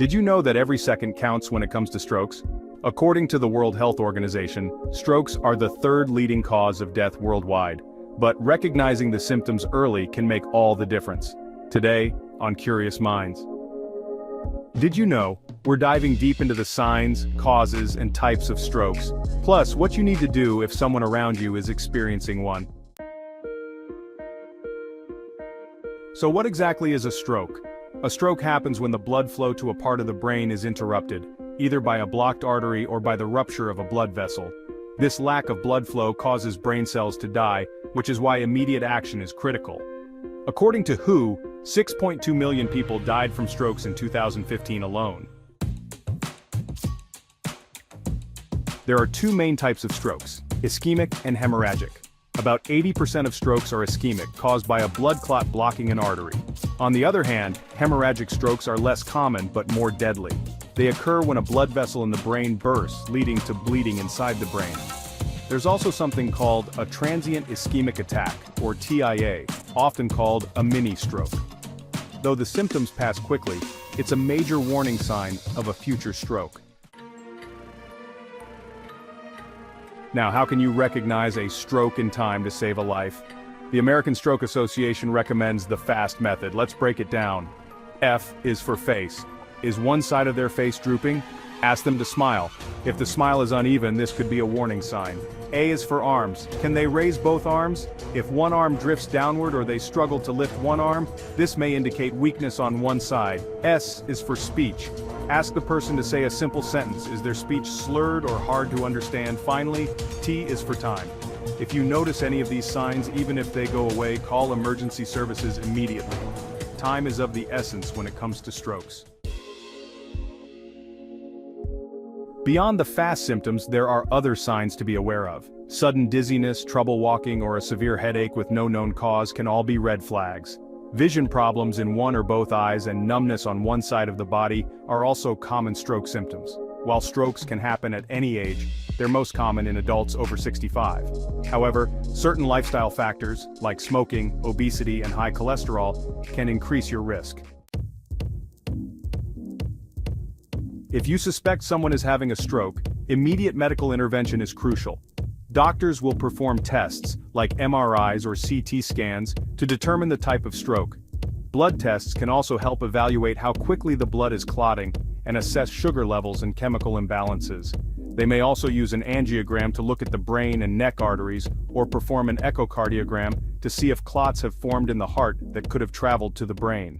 Did you know that every second counts when it comes to strokes? According to the World Health Organization, strokes are the third leading cause of death worldwide, but recognizing the symptoms early can make all the difference. Today, on Curious Minds. Did you know, we're diving deep into the signs, causes, and types of strokes, plus what you need to do if someone around you is experiencing one. So what exactly is a stroke? A stroke happens when the blood flow to a part of the brain is interrupted, either by a blocked artery or by the rupture of a blood vessel. This lack of blood flow causes brain cells to die, which is why immediate action is critical. According to WHO, 6.2 million people died from strokes in 2015 alone. There are two main types of strokes, ischemic and hemorrhagic. About 80% of strokes are ischemic, caused by a blood clot blocking an artery. On the other hand, hemorrhagic strokes are less common but more deadly. They occur when a blood vessel in the brain bursts, leading to bleeding inside the brain. There's also something called a transient ischemic attack, or TIA, often called a mini-stroke. Though the symptoms pass quickly, it's a major warning sign of a future stroke. Now, how can you recognize a stroke in time to save a life? The American Stroke Association recommends the F.A.S.T method. Let's break it down. F is for face. Is one side of their face drooping? Ask them to smile. If the smile is uneven, this could be a warning sign. A is for arms. Can they raise both arms? If one arm drifts downward or they struggle to lift one arm, this may indicate weakness on one side. S is for speech. Ask the person to say a simple sentence. Is their speech slurred or hard to understand? Finally, T is for time. If you notice any of these signs, even if they go away, call emergency services immediately. Time is of the essence when it comes to strokes. Beyond the F.A.S.T symptoms, there are other signs to be aware of. Sudden dizziness, trouble walking, or a severe headache with no known cause can all be red flags. Vision problems in one or both eyes and numbness on one side of the body are also common stroke symptoms. While strokes can happen at any age, they're most common in adults over 65. However, certain lifestyle factors, like smoking, obesity, and high cholesterol, can increase your risk. If you suspect someone is having a stroke, immediate medical intervention is crucial. Doctors will perform tests, like MRIs or CT scans, to determine the type of stroke. Blood tests can also help evaluate how quickly the blood is clotting and assess sugar levels and chemical imbalances. They may also use an angiogram to look at the brain and neck arteries, or perform an echocardiogram to see if clots have formed in the heart that could have traveled to the brain.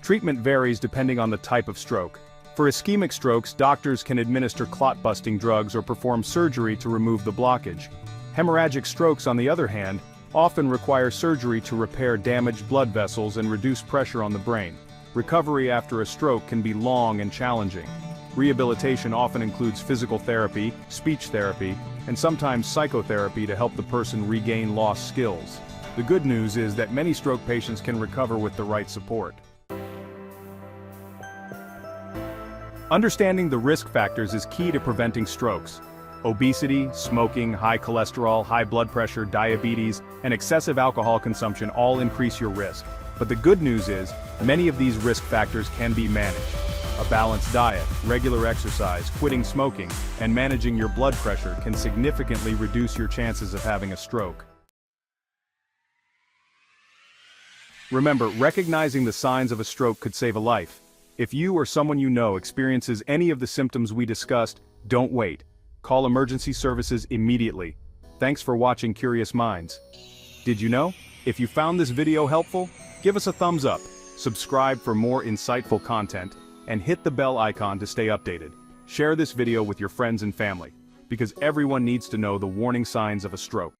Treatment varies depending on the type of stroke. For ischemic strokes, doctors can administer clot-busting drugs or perform surgery to remove the blockage. Hemorrhagic strokes, on the other hand, often require surgery to repair damaged blood vessels and reduce pressure on the brain. Recovery after a stroke can be long and challenging. Rehabilitation often includes physical therapy, speech therapy, and sometimes psychotherapy to help the person regain lost skills. The good news is that many stroke patients can recover with the right support. Understanding the risk factors is key to preventing strokes. Obesity, smoking, high cholesterol, high blood pressure, diabetes, and excessive alcohol consumption all increase your risk. But the good news is, many of these risk factors can be managed. A balanced diet, regular exercise, quitting smoking, and managing your blood pressure can significantly reduce your chances of having a stroke. Remember, recognizing the signs of a stroke could save a life. If you or someone you know experiences any of the symptoms we discussed, don't wait. Call emergency services immediately. Thanks for watching Curious Minds. Did you know? If you found this video helpful, give us a thumbs up, subscribe for more insightful content, and hit the bell icon to stay updated. Share this video with your friends and family, because everyone needs to know the warning signs of a stroke.